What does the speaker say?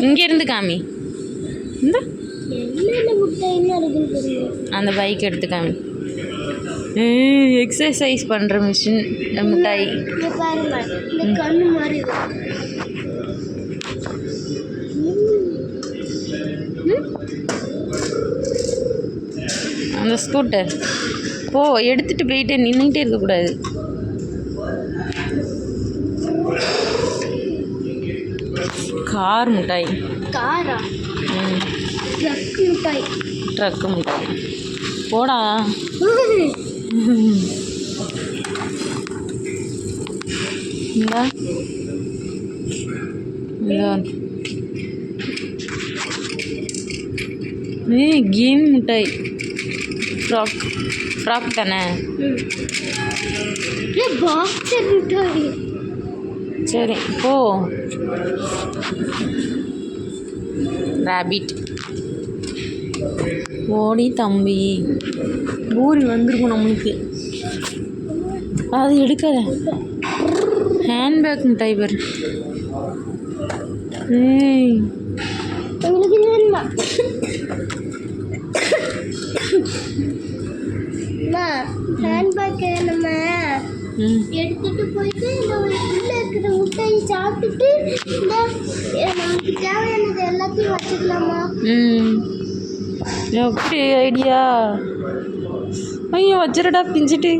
இங்கேருந்து காமி இந்த அந்த பைக் எடுத்து காமி. எக்ஸசைஸ் பண்ணுற மிஷின் மிட்டாய். அந்த ஸ்கூட்டர் போ எடுத்துகிட்டு போயிட்டு நின்றுக்கிட்டே இருக்கக்கூடாது. கார் மிட்டாய். காரா? ட்ரக் மிட்டாய். ட்ரக்கு மிட்டாய் போடா. இந்தா கேம் மிட்டாய். ஃப்ராக் தானே? பாக்ஸர் மிட்டாய். சரி போ. ரேபிட். ஓடி தம்பி. பூரி வந்திருக்கும் நம்மளுக்கு. அது எடுக்காத. ஹேண்ட்பேக் மிட்டாய் பேர். உங்களுக்கு வேணுமா? ஹேண்ட்பேக் நம்ம எடுத்துட்டு போயிட்டு இந்த உள்ள இருக்கிற முட்டையை சாப்பிட்டுட்டு நமக்கு தேவையானது எல்லாத்தையும் வச்சுக்கலாமா? எப்படி ஐடியா? ஐயோ வச்சிரடா பிஞ்சிட்டு.